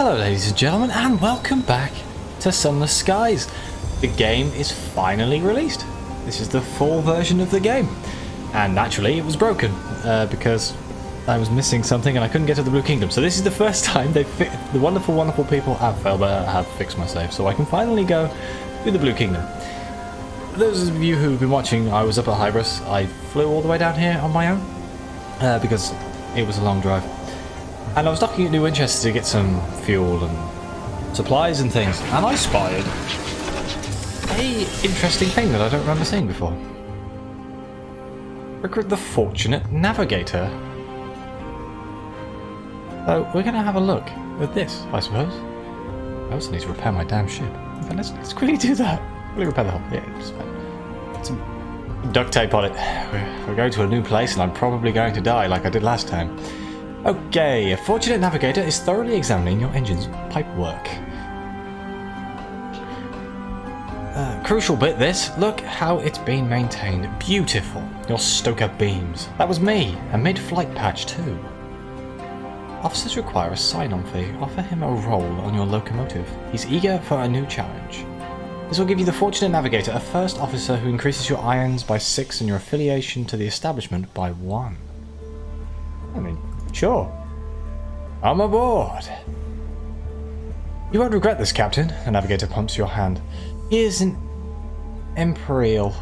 Hello ladies and gentlemen, and welcome back to Sunless Skies. The game is finally released. This is the full version of the game. And naturally it was broken, because I was missing something and I couldn't get to the Blue Kingdom. So this is the first time the wonderful, wonderful people at Felber have fixed my save, so I can finally go to the Blue Kingdom. Those of you who've been watching, I was up at Hybris. I flew all the way down here on my own, because it was a long drive. And I was docking at New Winchester to get some fuel and supplies and things, and I spotted a interesting thing that I don't remember seeing before. Recruit the Fortunate Navigator. So we're going to have a look at this, I suppose. I also need to repair my damn ship. Okay, let's quickly do that. Quickly repair the hull. Yeah, it's fine. Put some duct tape on it. We're going to a new place, and I'm probably going to die like I did last time. Okay, a Fortunate Navigator is thoroughly examining your engine's pipework. Crucial bit this, look how it's been maintained. Beautiful. Your stoker beams. That was me, a mid-flight patch too. Officers require a sign-on fee. Offer him a role on your locomotive. He's eager for a new challenge. This will give you the Fortunate Navigator, a first officer who increases your irons by 6 and your affiliation to the establishment by 1. I mean, sure. I'm aboard. You won't regret this, Captain. The Navigator pumps your hand. He is an Imperial,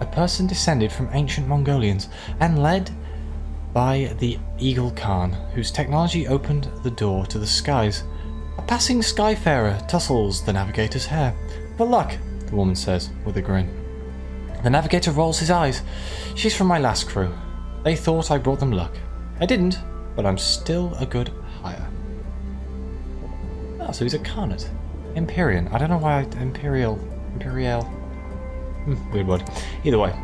a person descended from ancient Mongolians and led by the Eagle Khan, whose technology opened the door to the skies. A passing skyfarer tussles the Navigator's hair. For luck, the woman says with a grin. The Navigator rolls his eyes. She's from my last crew. They thought I brought them luck. I didn't, but I'm still a good hire. Oh, so he's a Khanate. Empyrean. I don't know why Imperial. Weird word. Either way.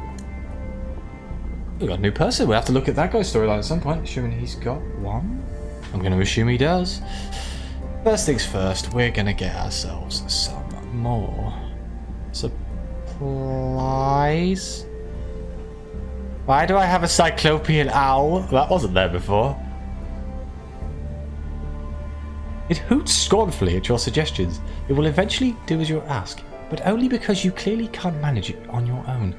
We've got a new person. We'll have to look at that guy's storyline at some point, assuming he's got one. I'm going to assume he does. First things first, we're going to get ourselves some more supplies. Why do I have a cyclopean owl? That wasn't there before. It hoots scornfully at your suggestions. It will eventually do as you ask, but only because you clearly can't manage it on your own.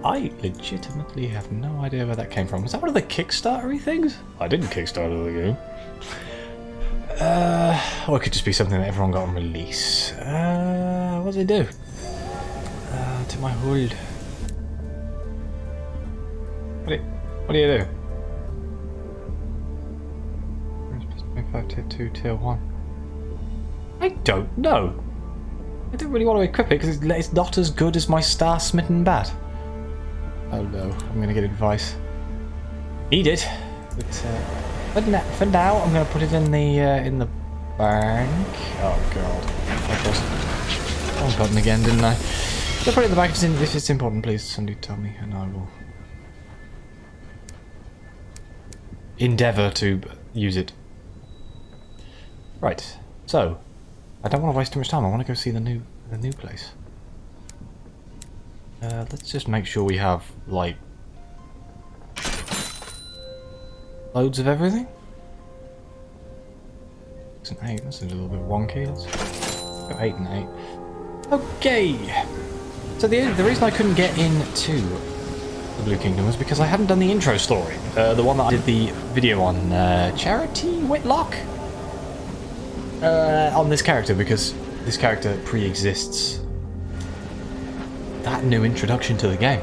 I legitimately have no idea where that came from. Was that one of the Kickstarter-y things? I didn't Kickstarter the game. Or it could just be something that everyone got on release. What does it do? To my hold. What do you do? 25 tier 2 tier 1. I don't know. I don't really want to equip it because it's not as good as my star-smitten bat. Oh no, I'm going to get advice. Need it, but for now I'm going to put it in the bank. Oh god, I pressed the wrong button again, didn't I? I'll put it in the bank if it's important, please. Somebody tell me, and I will endeavour to use it. Right, so I don't want to waste too much time. I want to go see the new place. Let's just make sure we have like loads of everything. 6 and 8. That's a little bit wonky. Let's go 8 and 8. Okay. So the reason I couldn't get into the Blue Kingdom was because I hadn't done the intro story. The one that I did the video on Charity Whitlock. On this character, because this character pre-exists that new introduction to the game.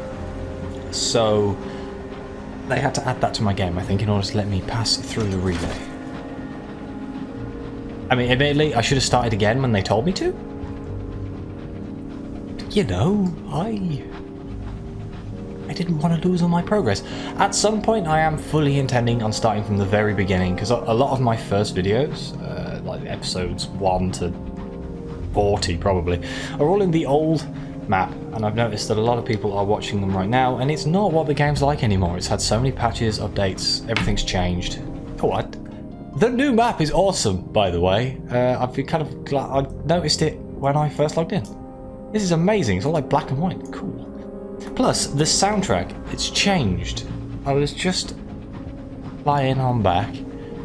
So they had to add that to my game, I think, in order to let me pass through the relay. I mean, admittedly, I should have started again when they told me to. You know, I didn't want to lose all my progress. At some point, I am fully intending on starting from the very beginning, because a lot of my first videos, like episodes 1 to 40 probably, are all in the old map, and I've noticed that a lot of people are watching them right now, and it's not what the game's like anymore. It's had so many patches, updates, everything's changed. Oh, the new map is awesome, by the way. I've been kind of glad I noticed it when I first logged in. This is amazing. It's all like black and white. Cool. Plus, the soundtrack, it's changed. I was just flying on back,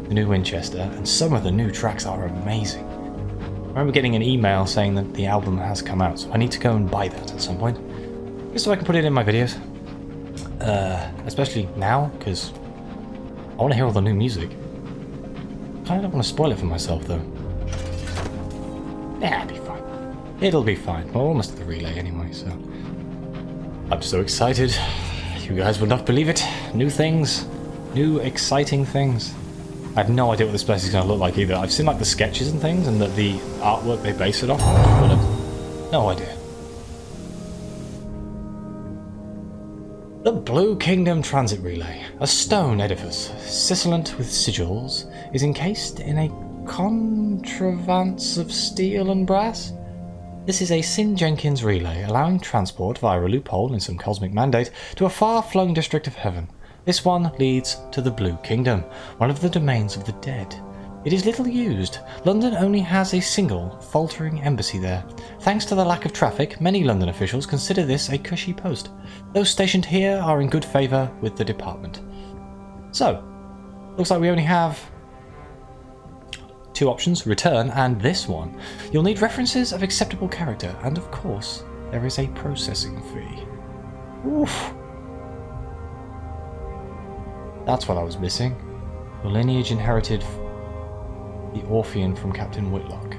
the new Winchester, and some of the new tracks are amazing. I remember getting an email saying that the album has come out, so I need to go and buy that at some point, just so I can put it in my videos. Especially now, because I want to hear all the new music. I kind of don't want to spoil it for myself, though. Yeah, it'll be fine. It'll be fine. We're almost at the relay anyway, so... I'm so excited. You guys would not believe it. New things. New exciting things. I have no idea what this place is going to look like either. I've seen like the sketches and things and the artwork they base it off, but I've no idea. The Blue Kingdom Transit Relay, a stone edifice, scintillant with sigils, is encased in a contrivance of steel and brass. This is a Sin Jenkins relay, allowing transport via a loophole in some cosmic mandate to a far-flung district of heaven. This one leads to the Blue Kingdom, one of the domains of the dead. It is little used. London only has a single, faltering embassy there. Thanks to the lack of traffic, many London officials consider this a cushy post. Those stationed here are in good favour with the department. So, looks like we only have two options, return and this one. You'll need references of acceptable character, and of course, there is a processing fee. Oof. That's what I was missing. Your lineage inherited the Orphean from Captain Whitlock.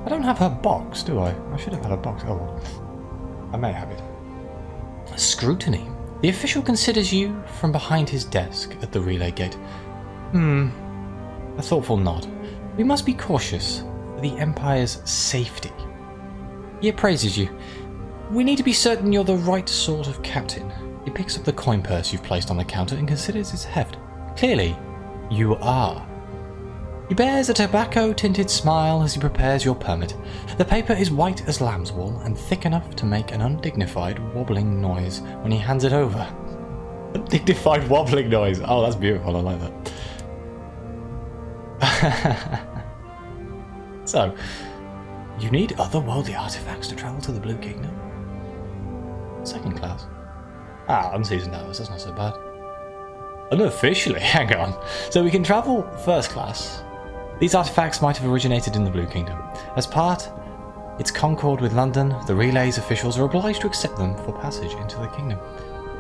I don't have her box, do I? I should have had a box. Oh well. I may have it. Scrutiny. The official considers you from behind his desk at the relay gate. A thoughtful nod. We must be cautious for the Empire's safety. He appraises you. We need to be certain you're the right sort of captain. He picks up the coin purse you've placed on the counter and considers its heft. Clearly, you are. He bears a tobacco-tinted smile as he prepares your permit. The paper is white as lamb's wool and thick enough to make an undignified wobbling noise when he hands it over. Undignified wobbling noise. Oh, that's beautiful. I like that. So, you need otherworldly artifacts to travel to the Blue Kingdom? Second class. Unseasoned hours. That's not so bad. Unofficially, hang on. So we can travel first class. These artifacts might have originated in the Blue Kingdom. As part its concord with London, the relay's officials are obliged to accept them for passage into the kingdom.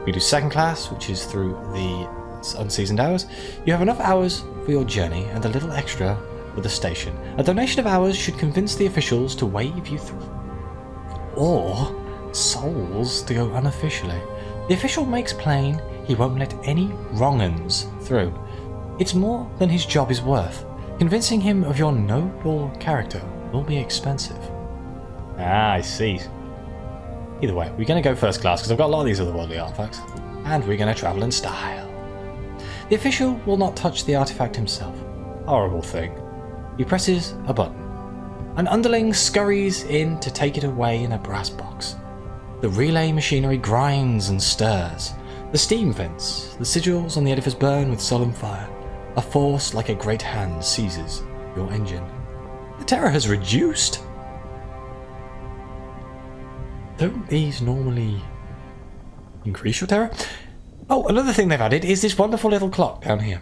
We do second class, which is through the unseasoned hours. You have enough hours for your journey and a little extra for the station. A donation of hours should convince the officials to wave you through. Or souls to go unofficially. The official makes plain he won't let any wrong-uns through. It's more than his job is worth. Convincing him of your noble character will be expensive. I see. Either way, we're going to go first class because I've got a lot of these otherworldly artifacts. And we're going to travel in style. The official will not touch the artifact himself. Horrible thing. He presses a button. An underling scurries in to take it away in a brass box. The relay machinery grinds and stirs. The steam vents, the sigils on the edifice burn with sullen fire. A force like a great hand seizes your engine. The terror has reduced. Don't these normally increase your terror? Oh, another thing they've added is this wonderful little clock down here,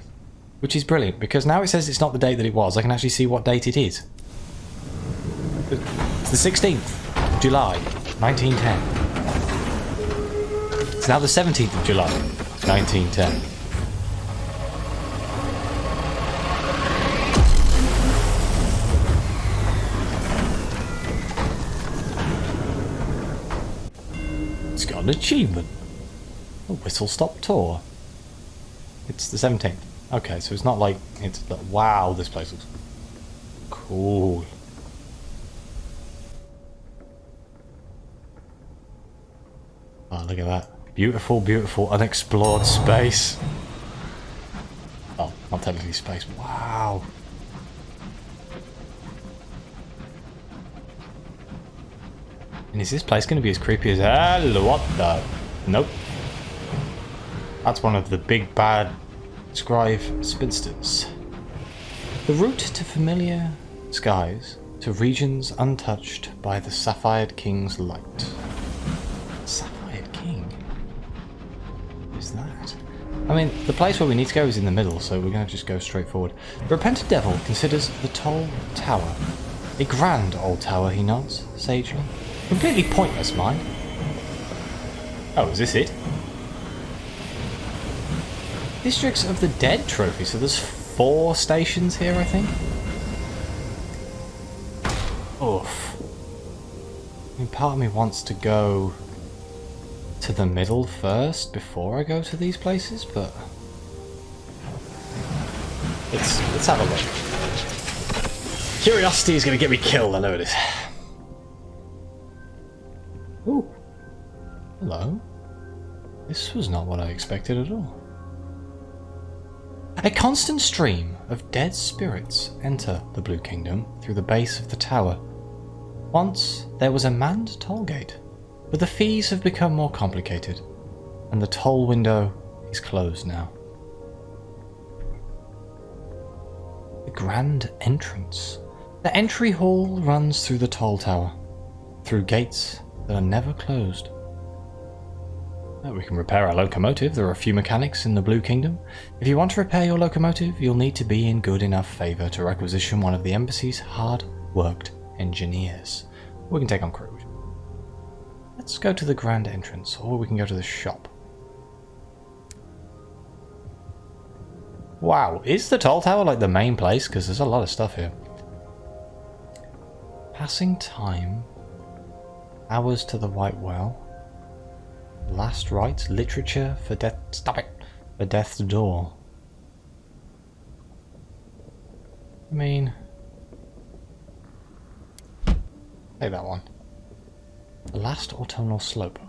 which is brilliant because now it says it's not the date that it was. I can actually see what date it is. It's the 16th of July, 1910. It's now the 17th of July, 1910. It's got an achievement. A whistle-stop tour. It's the 17th. Okay, so it's not like it's... Wow, this place looks cool. Oh, look at that. Beautiful, beautiful, unexplored space. Oh, not technically space. Wow. And is this place going to be as creepy as hell? What the? Nope. That's one of the big bad scribe spinsters. The route to familiar skies, to regions untouched by the Sapphired King's light. Sapphired King? What is that? I mean, the place where we need to go is in the middle, so we're going to just go straight forward. The repentant devil considers the tall tower. A grand old tower, he nods, sagely. Completely pointless, mind. Oh, is this it? Districts of the Dead trophy, so there's 4 stations here, I think. Oof. I mean, part of me wants to go to the middle first before I go to these places, but let's have a look. Curiosity is going to get me killed, I know it is. Ooh. Hello. This was not what I expected at all. A constant stream of dead spirits enter the Blue Kingdom through the base of the tower. Once there was a manned toll gate, but the fees have become more complicated, and the toll window is closed now. The grand entrance. The entry hall runs through the toll tower, through gates that are never closed. We can repair our locomotive. There are a few mechanics in the Blue Kingdom. If you want to repair your locomotive, you'll need to be in good enough favour to requisition one of the Embassy's hard-worked engineers. We can take on crew. Let's go to the grand entrance, or we can go to the shop. Wow, is the toll tower like the main place? Because there's a lot of stuff here. Passing time. Hours to the White Well. Last rites, literature for death. Stop it! For death's door. I mean, take that one. The last autumnal slope.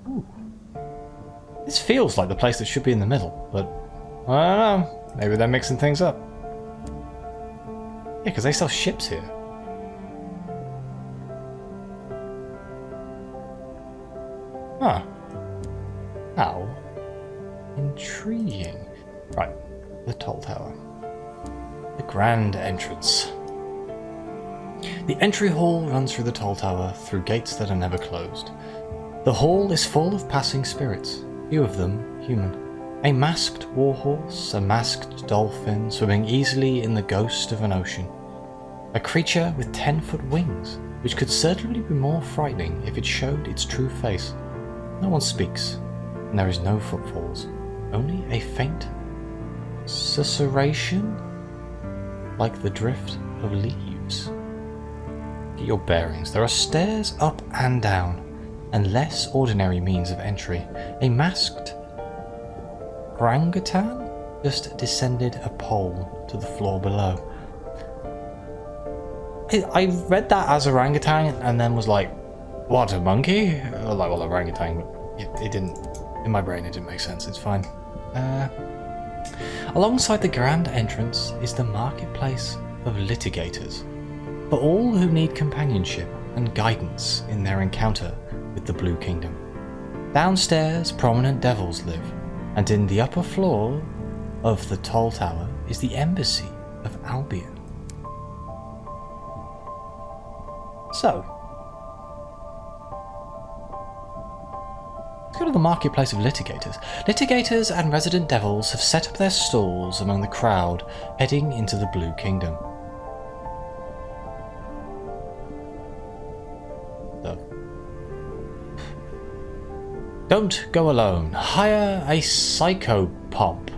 Ooh. This feels like the place that should be in the middle, but I don't know. Maybe they're mixing things up. Yeah, because they sell ships here. Huh. How intriguing. Right, the toll tower. The grand entrance. The entry hall runs through the toll tower, through gates that are never closed. The hall is full of passing spirits, few of them human. A masked warhorse, a masked dolphin swimming easily in the ghost of an ocean. A creature with 10-foot wings, which could certainly be more frightening if it showed its true face. No one speaks, and there is no footfalls, only a faint susurration, like the drift of leaves. Get your bearings. There are stairs up and down, and less ordinary means of entry. A masked orangutan just descended a pole to the floor below. I read that as orangutan and then was like, what, a monkey? Like, well, orangutan, but it didn't, in my brain it didn't make sense, it's fine. Alongside the grand entrance is the marketplace of litigators, for all who need companionship and guidance in their encounter with the Blue Kingdom. Downstairs, prominent devils live, and in the upper floor of the toll tower is the Embassy of Albion. So, let's go to the marketplace of litigators. Litigators and resident devils have set up their stalls among the crowd heading into the Blue Kingdom. Don't go alone. Hire a psychopomp,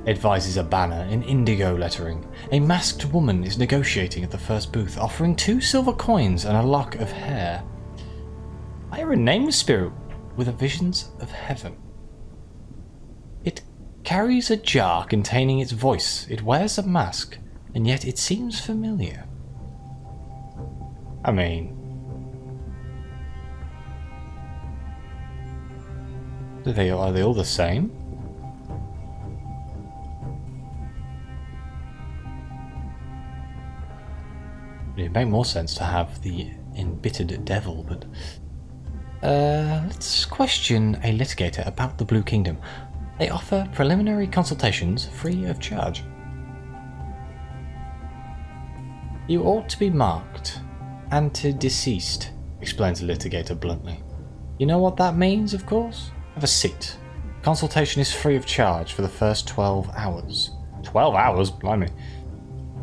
advises a banner in indigo lettering. A masked woman is negotiating at the first booth, offering 2 silver coins and a lock of hair. Hire a nameless spirit with visions of heaven. It carries a jar containing its voice. It wears a mask, and yet it seems familiar. I mean, are they all the same? It'd make more sense to have the embittered devil, but let's question a litigator about the Blue Kingdom. They offer preliminary consultations free of charge. You ought to be marked antedeceased, explains the litigator bluntly. You know what that means, of course? Have a seat. Consultation is free of charge for the first 12 hours. 12 hours? Blimey.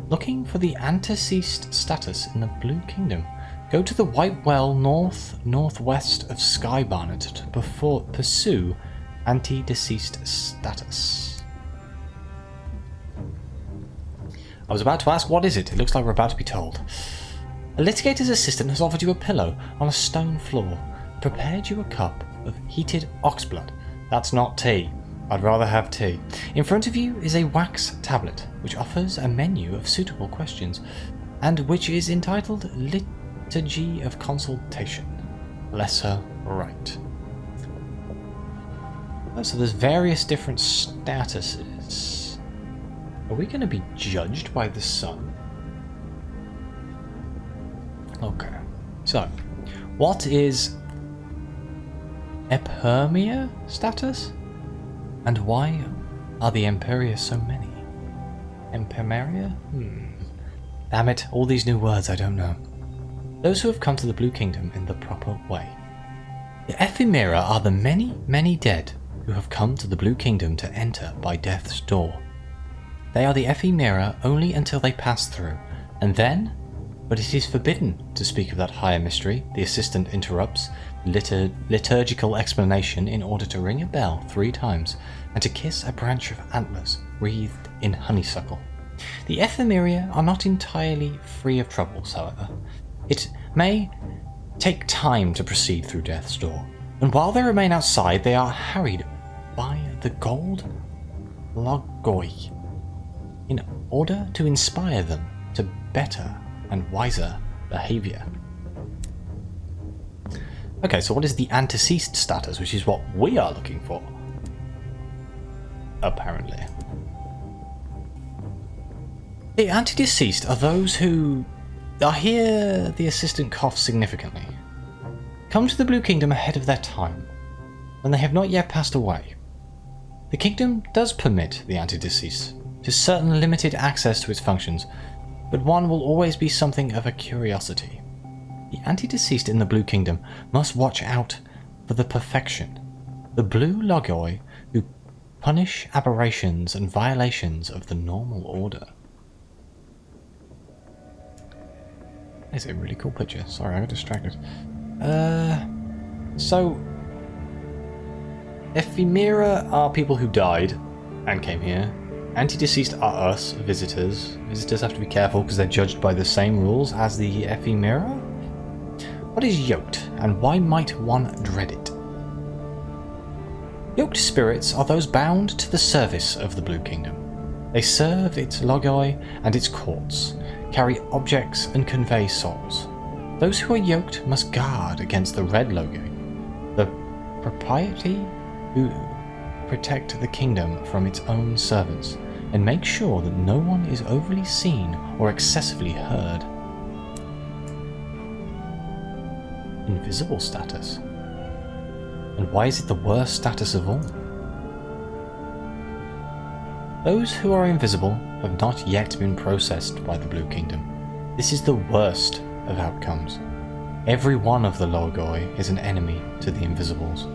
Looking for the antecedent status in the Blue Kingdom. Go to the White Well northwest of Skybarnet to pursue antecedent status. I was about to ask, what is it? It looks like we're about to be told. A litigator's assistant has offered you a pillow on a stone floor, prepared you a cup of heated oxblood. That's not tea. I'd rather have tea. In front of you is a wax tablet, which offers a menu of suitable questions, and which is entitled Liturgy of Consultation. Lesser Rite. Oh, so there's various different statuses. Are we going to be judged by the sun? Okay. So, what is Epermia status? And why are the Emperia so many? Emperia? Damn it, all these new words I don't know. Those who have come to the Blue Kingdom in the proper way. The Ephemera are the many, many dead who have come to the Blue Kingdom to enter by death's door. They are the Ephemera only until they pass through, and then... But it is forbidden to speak of that higher mystery, the assistant interrupts liturgical explanation in order to ring a bell 3 times and to kiss a branch of antlers wreathed in honeysuckle. The Ephemera are not entirely free of troubles, however. It may take time to proceed through death's door, and while they remain outside they are harried by the gold logoi in order to inspire them to better and wiser behaviour. Okay, so what is the antecedent status, which is what we are looking for? Apparently. The antedeceased are those who are here. The assistant coughs significantly. Come to the Blue Kingdom ahead of their time, when they have not yet passed away. The kingdom does permit the antedeceased to certain limited access to its functions, but one will always be something of a curiosity. The antedeceased in the Blue Kingdom must watch out for the perfection, the blue logoi who punish aberrations and violations of the normal order. That's a really cool picture. Sorry, I got distracted. So Ephemera are people who died and came here. Antedeceased are us, visitors. Visitors have to be careful because they're judged by the same rules as the Ephemera. What is yoked, and why might one dread it? Yoked spirits are those bound to the service of the Blue Kingdom. They serve its logoi and its courts, carry objects and convey souls. Those who are yoked must guard against the red logoi, the propriety who protect the kingdom from its own servants, and make sure that no one is overly seen or excessively heard. Invisible status. And why is it the worst status of all? Those who are invisible have not yet been processed by the Blue Kingdom. This is the worst of outcomes. Every one of the logoi is an enemy to the invisibles.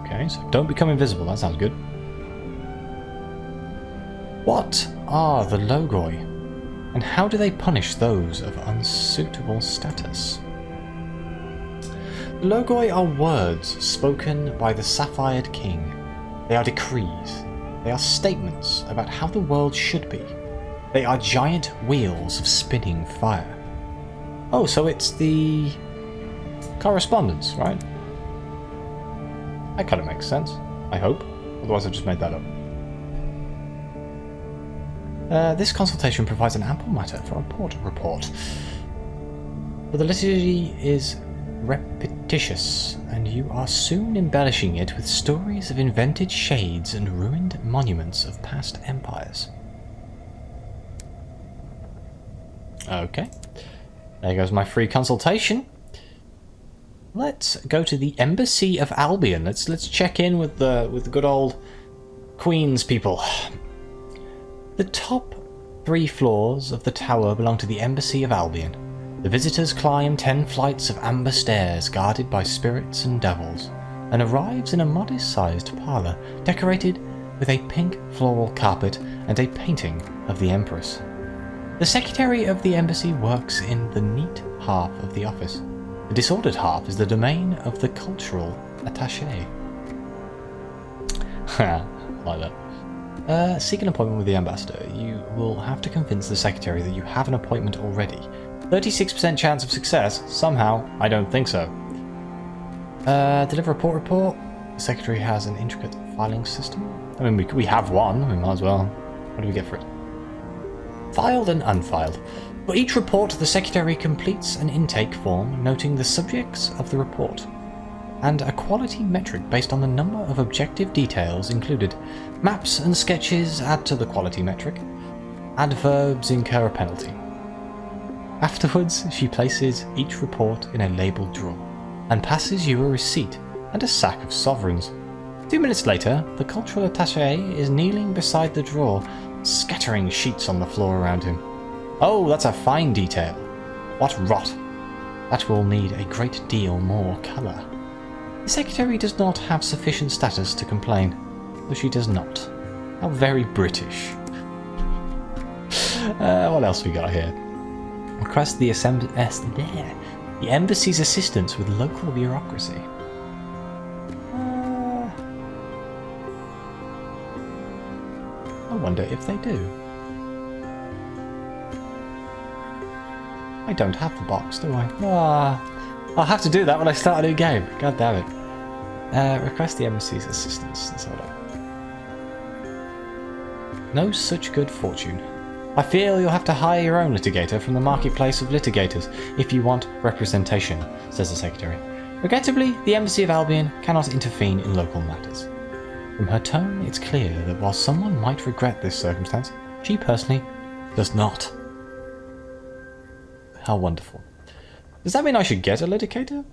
Okay, so don't become invisible, that sounds good. What are the logoi, and how do they punish those of unsuitable status? The logoi are words spoken by the Sapphired King. They are decrees. They are statements about how the world should be. They are giant wheels of spinning fire. Oh, so it's the correspondence, right? That kind of makes sense, I hope. Otherwise I just made that up. This consultation provides an ample matter for a Porch report. But the liturgy is repetitious, and you are soon embellishing it with stories of invented shades and ruined monuments of past empires. Okay. There goes my free consultation. Let's go to the Embassy of Albion. Let's check in with the good old Queen's people. The top 3 floors of the tower belong to the Embassy of Albion. The visitors climb 10 flights of amber stairs guarded by spirits and devils. and arrives in a modest-sized parlour decorated with a pink floral carpet and a painting of the Empress. The secretary of the embassy works in the neat half of the office. The disordered half is the domain of the cultural attaché. Ha, like that. Seek an appointment with the ambassador. You will have to convince the secretary that you have an appointment already. 36% chance of success? Somehow, I don't think so. Deliver a port report. The secretary has an intricate filing system. I mean, we have one, we might as well. What do we get for it? Filed and unfiled. For each report, the secretary completes an intake form noting the subjects of the report and a quality metric based on the number of objective details included. Maps and sketches add to the quality metric. Adverbs incur a penalty. Afterwards, she places each report in a labelled drawer and passes you a receipt and a sack of sovereigns. 2 minutes later, the cultural attaché is kneeling beside the drawer, scattering sheets on the floor around him. Oh, that's a fine detail. What rot. That will need a great deal more colour. The secretary does not have sufficient status to complain, though she does not. How very British. What else we got here? Request the embassy's assistance with local bureaucracy. I wonder if they do. I don't have the box, do I? I'll have to do that when I start a new game. God damn it. Request the embassy's assistance. Let's hold on. No such good fortune. I feel you'll have to hire your own litigator from the marketplace of litigators if you want representation, says the secretary. Regrettably, the Embassy of Albion cannot intervene in local matters. From her tone, it's clear that while someone might regret this circumstance, she personally does not. How wonderful. Does that mean I should get a litigator?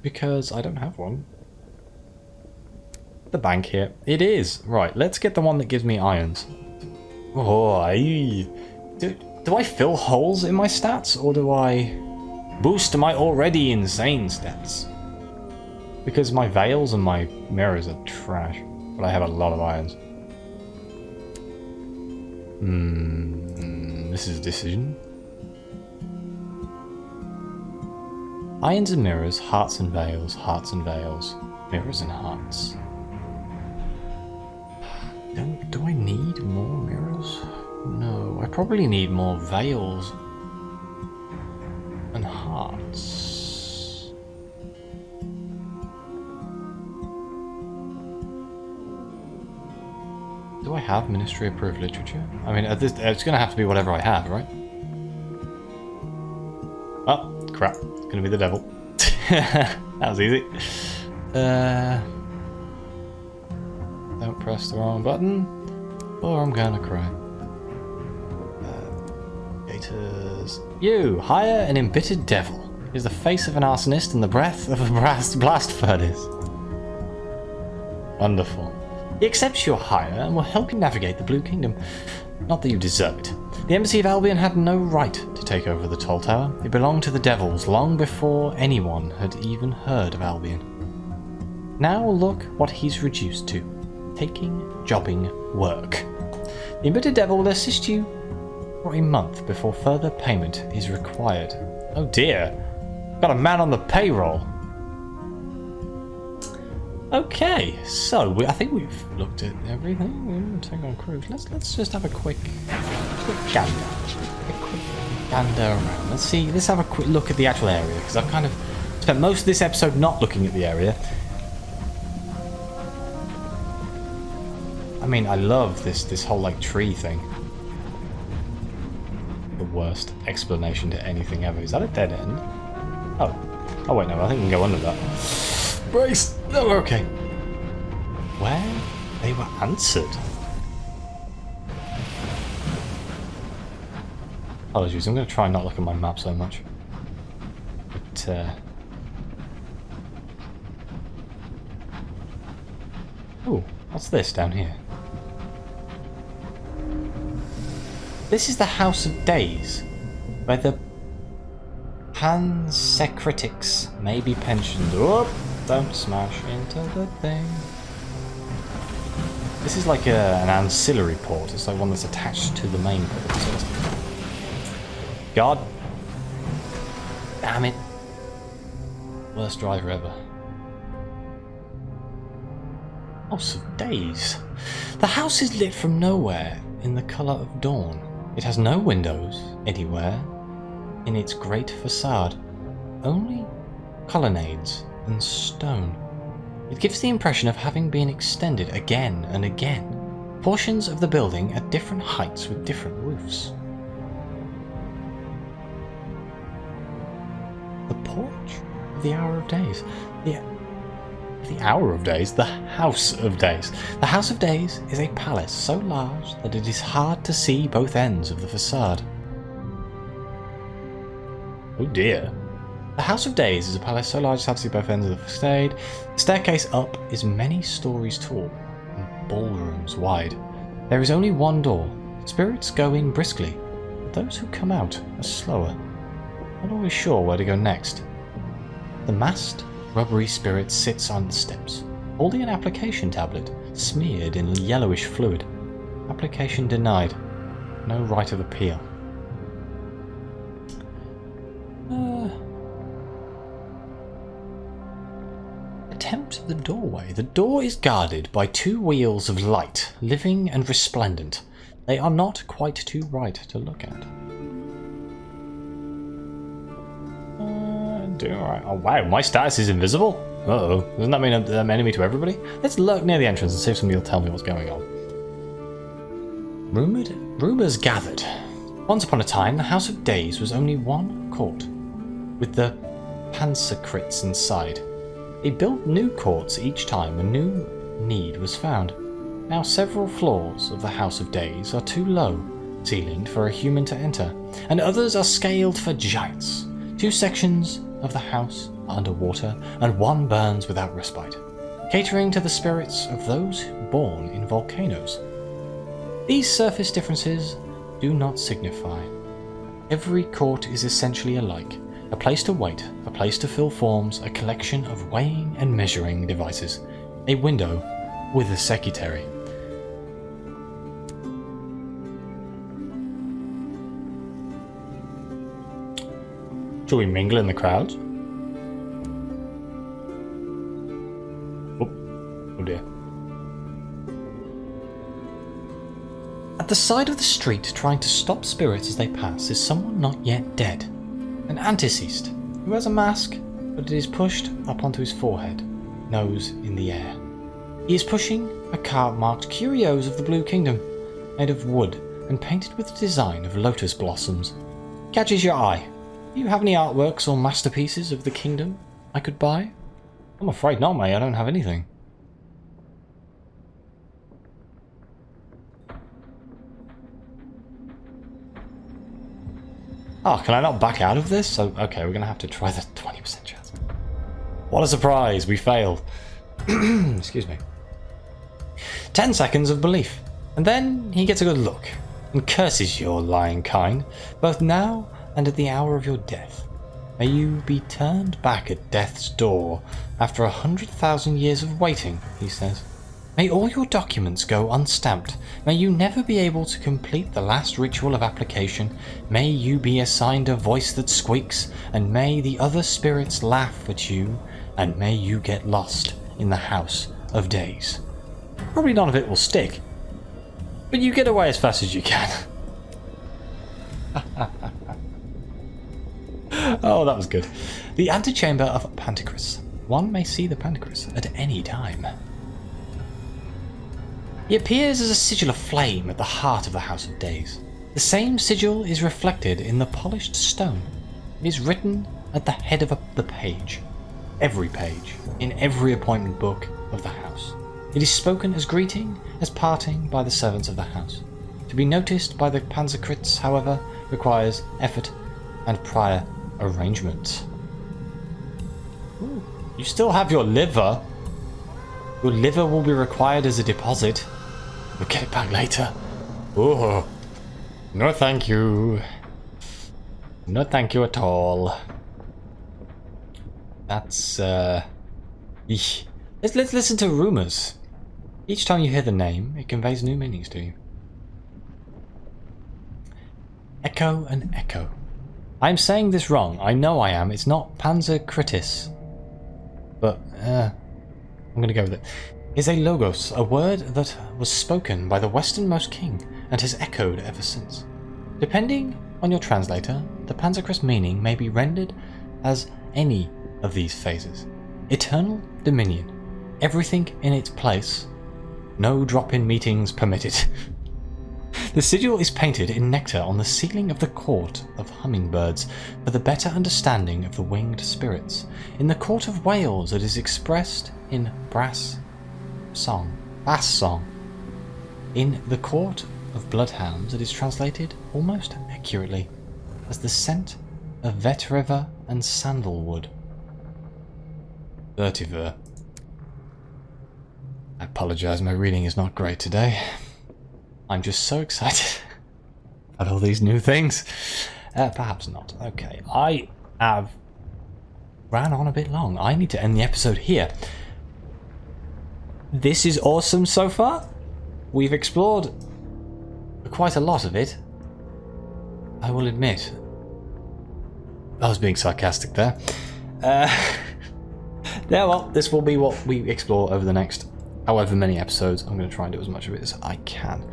Because I don't have one. The bank here. It is. Right, let's get the one that gives me irons. Oh, do I fill holes in my stats, or do I boost my already insane stats? Because my veils and my mirrors are trash, but I have a lot of irons. This is a decision. Irons and mirrors, hearts and veils, mirrors and hearts. Do I need more mirrors? No, I probably need more veils and hearts. Do I have Ministry Approved Literature? I mean, it's going to have to be whatever I have, right? Oh, crap. It's going to be the devil. That was easy. Don't press the wrong button, or I'm gonna cry. Gators. You! Hire an embittered devil. He is the face of an arsonist and the breath of a blast furnace. Wonderful. He accepts your hire and will help you navigate the Blue Kingdom. Not that you deserve it. The Embassy of Albion had no right to take over the Toll Tower. It belonged to the devils long before anyone had even heard of Albion. Now look what he's reduced to. Taking jobbing work. The embittered devil will assist you for a month before further payment is required. Oh dear. Got a man on the payroll. Okay, so I think we've looked at everything. We're going to take on cruise. Let's just have a quick gander. A quick gander around. Let's have a quick look at the actual area, because I've kind of spent most of this episode not looking at the area. I mean, I love this whole like tree thing. The worst explanation to anything ever. Is that a dead end? Oh wait, no, I think we can go under that. Brace! No, we're okay. Where they were answered. Apologies, I'm going to try and not look at my map so much. But, ooh, what's this down here? This is the House of Days, where the Pansecritics may be pensioned. Oh, Don't smash into the thing. This is like an ancillary port. It's like one that's attached to the main port. So God damn it. Worst driver ever. House of Days. The house is lit from nowhere in the colour of dawn. It has no windows anywhere in its great facade. Only colonnades and stone. It gives the impression of having been extended again and again. Portions of the building at different heights with different roofs. The porch of the Hour of Days. The Hour of Days? The House of Days. The House of Days is a palace so large that it is hard to see both ends of the facade. Oh dear. The House of Days is a palace so large it's hard to see both ends of the facade. The staircase up is many stories tall and ballrooms wide. There is only one door. Spirits go in briskly, but those who come out are slower. Not always sure where to go next. The masked, rubbery spirit sits on the steps, holding an application tablet smeared in yellowish fluid. Application denied. No right of appeal. Attempt the doorway. The door is guarded by two wheels of light, living and resplendent. They are not quite too bright to look at. Alright. Oh wow, my status is invisible? Uh-oh. Doesn't that mean I'm an enemy to everybody? Let's lurk near the entrance and see if somebody will tell me what's going on. Rumours gathered. Once upon a time, the House of Days was only one court, with the Pansacrits inside. They built new courts each time a new need was found. Now several floors of the House of Days are too low, ceilinged for a human to enter, and others are scaled for giants. 2 sections of the house are underwater, and one burns without respite, catering to the spirits of those born in volcanoes. These surface differences do not signify. Every court is essentially alike. A place to wait, a place to fill forms, a collection of weighing and measuring devices, a window with a secretary. Shall we mingle in the crowd? Oh dear. At the side of the street, trying to stop spirits as they pass, is someone not yet dead. An anticeased, who has a mask, but it is pushed up onto his forehead, nose in the air. He is pushing a cart marked Curios of the Blue Kingdom, made of wood and painted with the design of lotus blossoms. Catches your eye. Do you have any artworks or masterpieces of the kingdom I could buy? I'm afraid not, mate. I don't have anything. Oh, can I not back out of this? So, okay, we're going to have to try the 20% chance. What a surprise, we failed. Excuse me. 10 seconds of belief. And then he gets a good look and curses your lying kind, both now and at the hour of your death. May you be turned back at death's door after 100,000 years of waiting, he says. May all your documents go unstamped. May you never be able to complete the last ritual of application. May you be assigned a voice that squeaks, and may the other spirits laugh at you, and may you get lost in the House of Days. Probably none of it will stick, but you get away as fast as you can. Oh, that was good. The antechamber of Pantacris. One may see the Pantacris at any time. He appears as a sigil of flame at the heart of the House of Days. The same sigil is reflected in the polished stone. It is written at the head of the page. Every page, in every appointment book of the house. It is spoken as greeting, as parting by the servants of the house. To be noticed by the Pansacrits, however, requires effort and prior arrangement. Ooh, you still have your liver. Your liver will be required as a deposit. We'll get it back later. Oh, no thank you. No thank you at all. That's Eesh. Let's listen to rumours. Each time you hear the name, it conveys new meanings to you. Echo and echo. I'm saying this wrong. I know I am. It's not Panzerkritis. But, I'm going to go with it. Is a logos, a word that was spoken by the westernmost king and has echoed ever since. Depending on your translator, the Panzerkris meaning may be rendered as any of these phases. Eternal dominion. Everything in its place. No drop-in meetings permitted. The sigil is painted in nectar on the ceiling of the court of hummingbirds for the better understanding of the winged spirits. In the court of whales it is expressed in bass song. In the court of bloodhounds it is translated almost accurately as the scent of vetiver and sandalwood. Vetiver. I apologise, my reading is not great today. I'm just so excited about all these new things. Perhaps not. Okay, I have ran on a bit long. I need to end the episode here. This is awesome so far. We've explored quite a lot of it. I will admit. I was being sarcastic there. Yeah, well, this will be what we explore over the next however many episodes. I'm going to try and do as much of it as I can.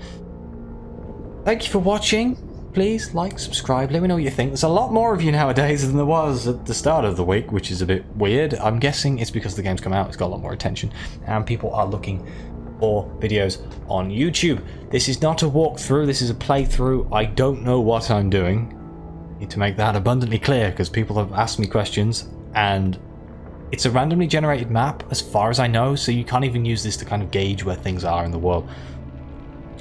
Thank you for watching. Please like, subscribe, let me know what you think. There's a lot more of you nowadays than there was at the start of the week, which is a bit weird. I'm guessing it's because the game's come out, it's got a lot more attention, and people are looking for videos on YouTube. This is not a walkthrough, this is a playthrough. I don't know what I'm doing. Need to make that abundantly clear, because people have asked me questions, and it's a randomly generated map, as far as I know, so you can't even use this to kind of gauge where things are in the world.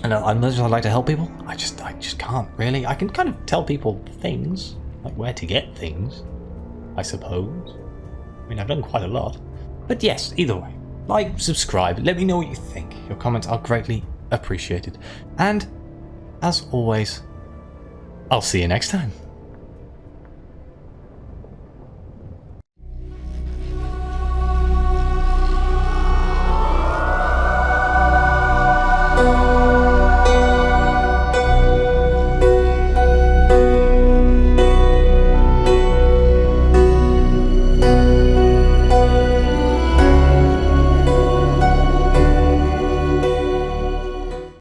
And as much as I'd like to help people, I just can't, really. I can kind of tell people things, like where to get things, I suppose. I mean, I've done quite a lot. But yes, either way, like, subscribe, let me know what you think. Your comments are greatly appreciated. And, as always, I'll see you next time.